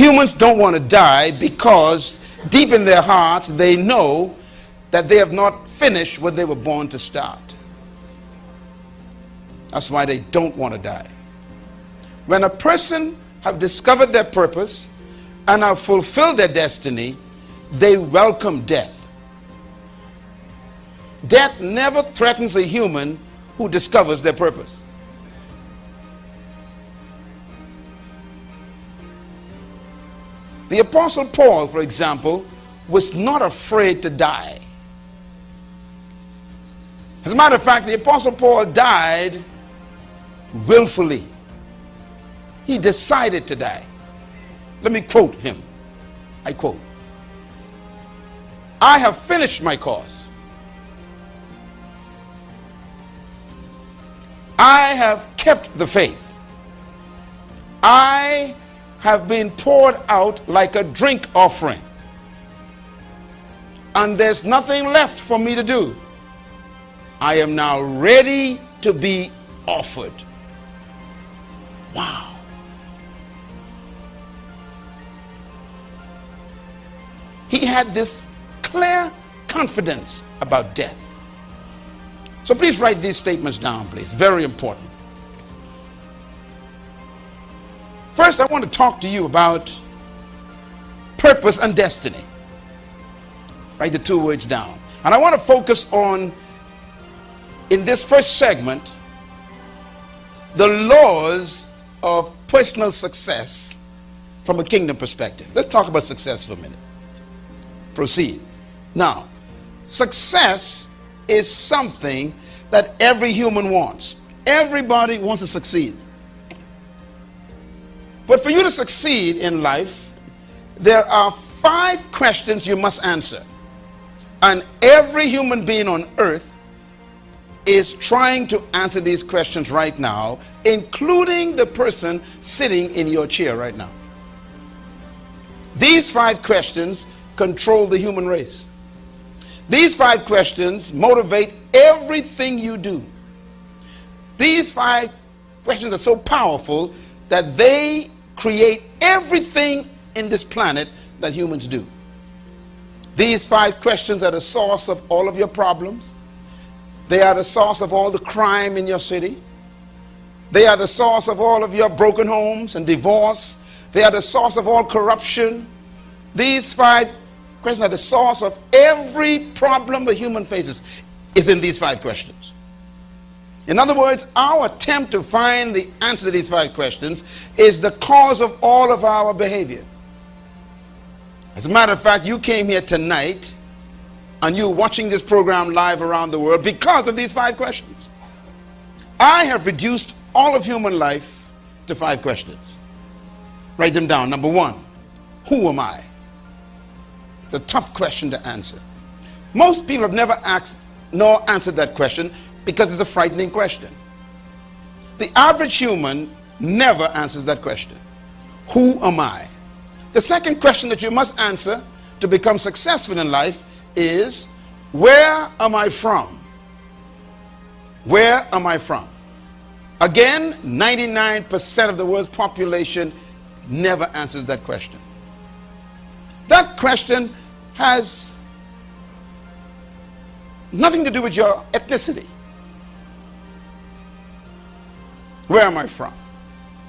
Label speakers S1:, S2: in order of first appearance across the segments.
S1: Humans don't want to die because deep in their hearts they know that they have not finished what they were born to start. That's why they don't want to die. When a person have discovered their purpose and have fulfilled their destiny, they welcome death. Death never threatens a human who discovers their purpose. The Apostle Paul, for example, was not afraid to die. As a matter of fact, the Apostle Paul died willfully. He decided to die. Let me quote him. I quote, "I have finished my course. I have kept the faith. I have been poured out like a drink offering. And there's nothing left for me to do. I am now ready to be offered." Wow. He had this clear confidence about death. So please write these statements down, please. Very important. First, I want to talk to you about purpose and destiny. Write the two words down. And I want to focus on, in this first segment, the laws of personal success from a kingdom perspective. Let's talk about success for a minute. Proceed. Now, success is something that every human wants. Everybody wants to succeed. But for you to succeed in life, there are 5 questions you must answer. And every human being on earth is trying to answer these questions right now, including the person sitting in your chair right now. These 5 questions control the human race. These 5 questions motivate everything you do. These 5 questions are so powerful that they create everything in this planet that humans do. These 5 questions are the source of all of your problems. They are the source of all the crime in your city. They are the source of all of your broken homes and divorce. They are the source of all corruption. These 5 questions are the source of every problem a human faces, is in these 5 questions. In other words, our attempt to find the answer to these 5 questions is the cause of all of our behavior. As a matter of fact, you came here tonight and you're watching this program live around the world because of these 5 questions. I have reduced all of human life to 5 questions. Write them down. Number 1, who am I? It's a tough question to answer. Most people have never asked nor answered that question because it's a frightening question. The average human never answers that question. Who am I? The second question that you must answer to become successful in life is, where am I from? Where am I from? Again, 99% of the world's population never answers that question. That question has nothing to do with your ethnicity. Where am I from?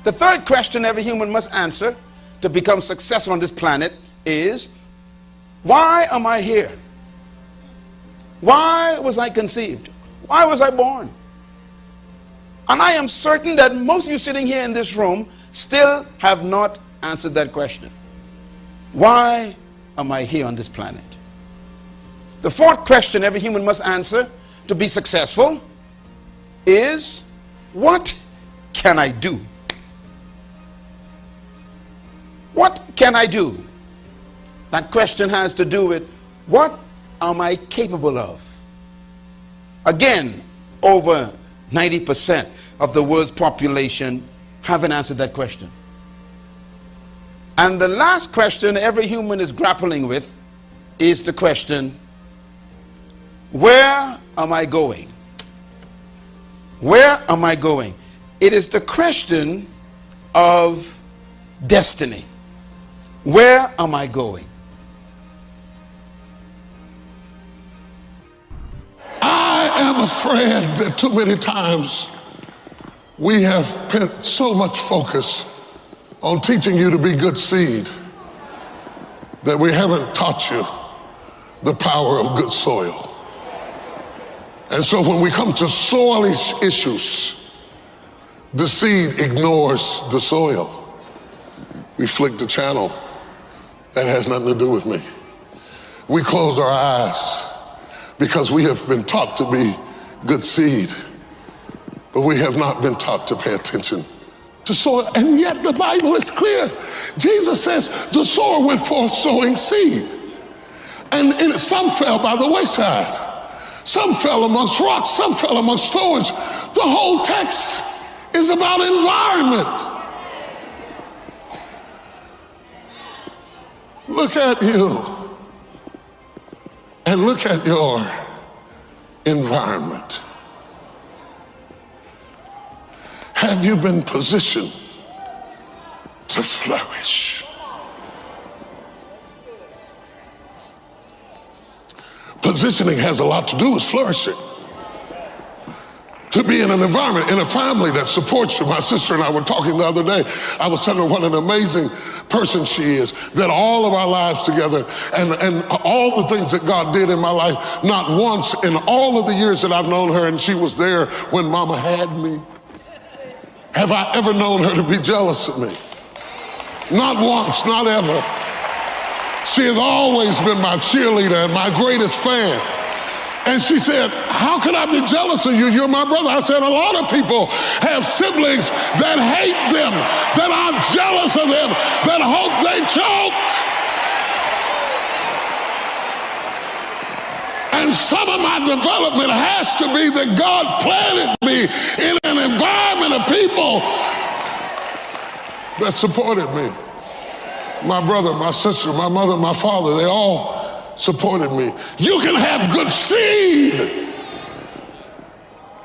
S1: The third question every human must answer to become successful on this planet is, why am I here? Why was I conceived? Why was I born? And I am certain that most of you sitting here in this room still have not answered that question. Why am I here on this planet? The fourth question every human must answer to be successful is, what can I do? What can I do? That question has to do with, what am I capable of? Again, over 90% of the world's population haven't answered that question. And the last question every human is grappling with is the question, where am I going? Where am I going? It is the question of destiny. Where am I going?
S2: I am afraid that too many times we have put so much focus on teaching you to be good seed that we haven't taught you the power of good soil. And so when we come to soil issues, the seed ignores the soil. We flick the channel. That has nothing to do with me. We close our eyes because we have been taught to be good seed, but we have not been taught to pay attention to soil. And yet the Bible is clear. Jesus says the sower went forth sowing seed. And some fell by the wayside. Some fell amongst rocks, some fell amongst thorns. The whole text is about environment. Look at you and look at your environment. Have you been positioned to flourish? Positioning has a lot to do with flourishing. To be in an environment, in a family that supports you. My sister and I were talking the other day. I was telling her what an amazing person she is, that all of our lives together and all the things that God did in my life, not once in all of the years that I've known her, and she was there when Mama had me, have I ever known her to be jealous of me. Not once, not ever. She has always been my cheerleader and my greatest fan. And she said, how can I be jealous of you? You're my brother. I said, a lot of people have siblings that hate them, that are jealous of them, that hope they choke. And some of my development has to be that God planted me in an environment of people that supported me. My brother, my sister, my mother, my father, they all supported me. You can have good seed,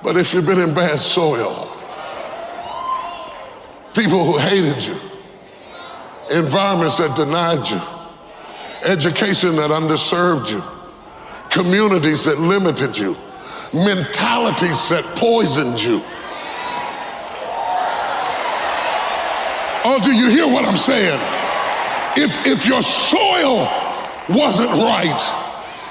S2: but if you've been in bad soil, people who hated you, environments that denied you, education that underserved you, communities that limited you, mentalities that poisoned you. Oh, do you hear what I'm saying? If your soil wasn't right,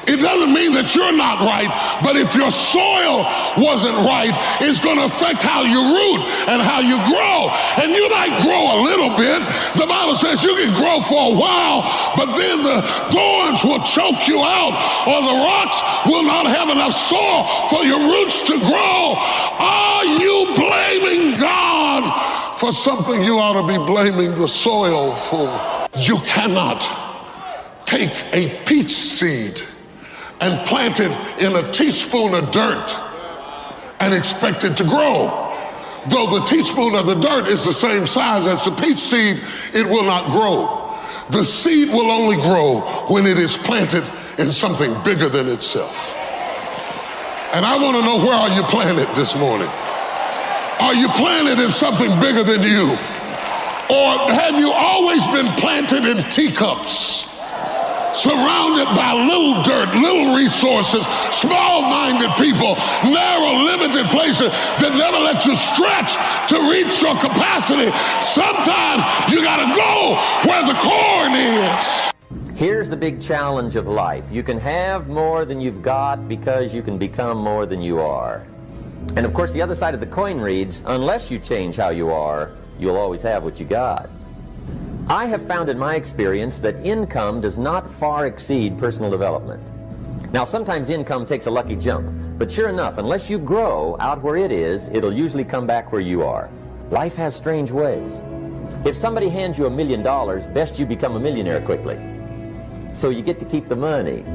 S2: it doesn't mean that you're not right, but if your soil wasn't right, it's going to affect how you root and how you grow. And you might grow a little bit. The Bible says you can grow for a while, but then the thorns will choke you out, or the rocks will not have enough soil for your roots to grow. Are you blaming God for something you ought to be blaming the soil for? You cannot take a peach seed and plant it in a teaspoon of dirt and expect it to grow. Though the teaspoon of the dirt is the same size as the peach seed, it will not grow. The seed will only grow when it is planted in something bigger than itself. And I want to know, where are you planted this morning? Are you planted in something bigger than you? Or have you always been planted in teacups, surrounded by little dirt, little resources, small-minded people, narrow, limited places that never let you stretch to reach your capacity? Sometimes you gotta go where the corn is.
S3: Here's the big challenge of life. You can have more than you've got because you can become more than you are. And of course, the other side of the coin reads, unless you change how you are, you'll always have what you got. I have found in my experience that income does not far exceed personal development. Now, sometimes income takes a lucky jump, but sure enough, unless you grow out where it is, it'll usually come back where you are. Life has strange ways. If somebody hands you $1 million, best you become a millionaire quickly, so you get to keep the money.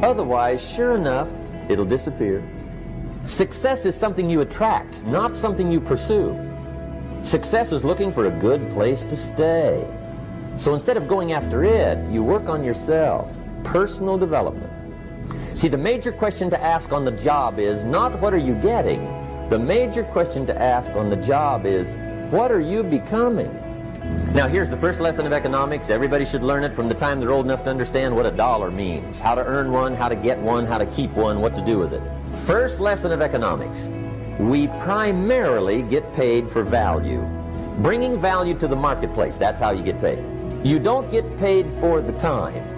S3: Otherwise, sure enough, it'll disappear. Success is something you attract, not something you pursue. Success is looking for a good place to stay. So instead of going after it, you work on yourself. Personal development. See, the major question to ask on the job is not what are you getting. The major question to ask on the job is what are you becoming? Now here's the first lesson of economics. Everybody should learn it from the time they're old enough to understand what a dollar means, how to earn one, how to get one, how to keep one, what to do with it. First lesson of economics. We primarily get paid for value. Bringing value to the marketplace, that's how you get paid. You don't get paid for the time.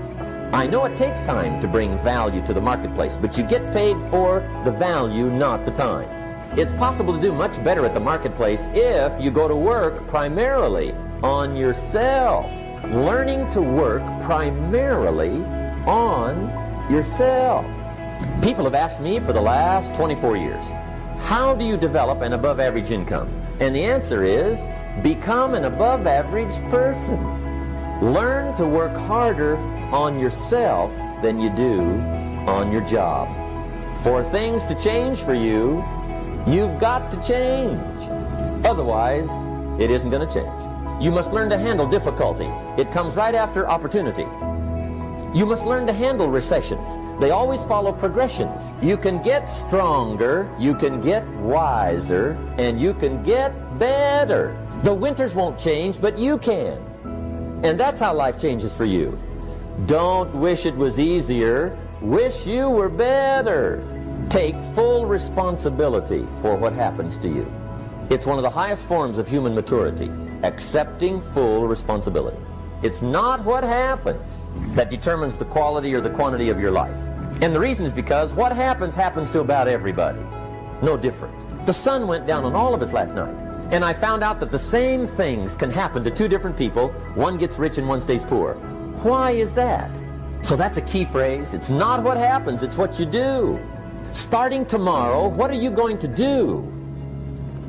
S3: I know it takes time to bring value to the marketplace, but you get paid for the value, not the time. It's possible to do much better at the marketplace if you go to work primarily on yourself. Learning to work primarily on yourself. People have asked me for the last 24 years, how do you develop an above average income? And the answer is, become an above average person. Learn to work harder on yourself than you do on your job. For things to change for you, you've got to change. Otherwise, it isn't going to change. You must learn to handle difficulty. It comes right after opportunity. You must learn to handle recessions. They always follow progressions. You can get stronger, you can get wiser, and you can get better. The winters won't change, but you can. And that's how life changes for you. Don't wish it was easier. Wish you were better. Take full responsibility for what happens to you. It's one of the highest forms of human maturity, accepting full responsibility. It's not what happens that determines the quality or the quantity of your life. And the reason is because what happens to about everybody. No different. The sun went down on all of us last night. And I found out that the same things can happen to two different people. One gets rich and one stays poor. Why is that? So that's a key phrase. It's not what happens, it's what you do. Starting tomorrow, what are you going to do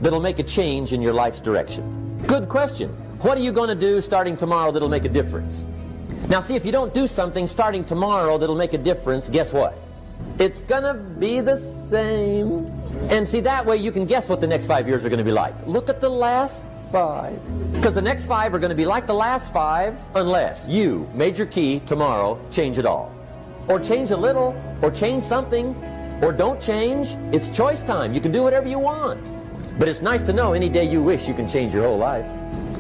S3: that'll make a change in your life's direction? Good question. What are you going to do starting tomorrow that'll make a difference? Now see, if you don't do something starting tomorrow that'll make a difference, guess what? It's gonna be the same. And see, that way you can guess what the next 5 years are going to be like. Look at the last 5. Because the next 5 are going to be like the last 5 unless you, major key, tomorrow, change it all. Or change a little, or change something, or don't change. It's choice time. You can do whatever you want. But it's nice to know any day you wish you can change your whole life.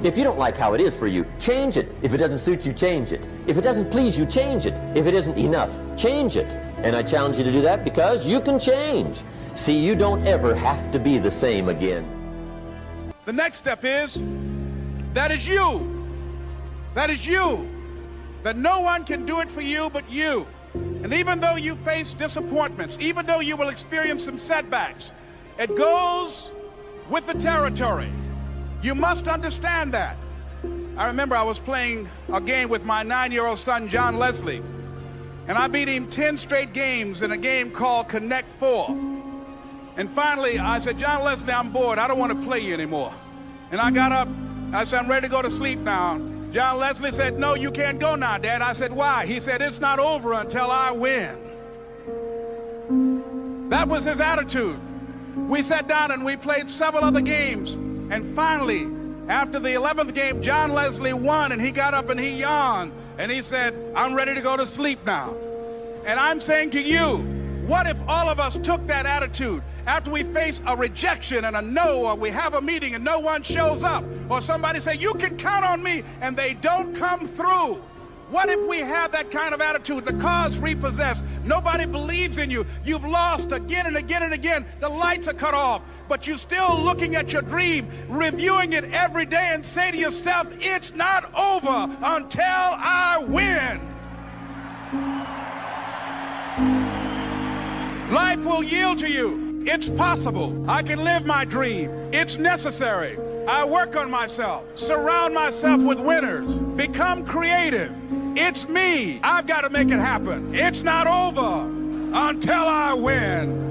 S3: If you don't like how it is for you, change it. If it doesn't suit you, change it. If it doesn't please you, change it. If it isn't enough, change it. And I challenge you to do that because you can change. See, you don't ever have to be the same again.
S4: The next step is, that is you. That is you. That no one can do it for you but you. And even though you face disappointments, even though you will experience some setbacks, it goes with the territory. You must understand that. I remember I was playing a game with my 9-year-old son, John Leslie, and I beat him 10 straight games in a game called Connect 4. And finally, I said, John Leslie, I'm bored. I don't want to play you anymore. And I got up. I said, I'm ready to go to sleep now. John Leslie said, no, you can't go now, Dad. I said, why? He said, it's not over until I win. That was his attitude. We sat down and we played several other games. And finally, after the 11th game, John Leslie won, and he got up and he yawned. And he said, I'm ready to go to sleep now. And I'm saying to you, what if all of us took that attitude after we face a rejection and a no, or we have a meeting and no one shows up, or somebody say, you can count on me, and they don't come through? What if we have that kind of attitude? The car's repossessed. Nobody believes in you. You've lost again and again and again. The lights are cut off, but you're still looking at your dream, reviewing it every day, and say to yourself, it's not over until I win. Life will yield to you. It's possible. I can live my dream. It's necessary. I work on myself. Surround myself with winners. Become creative. It's me. I've got to make it happen. It's not over until I win.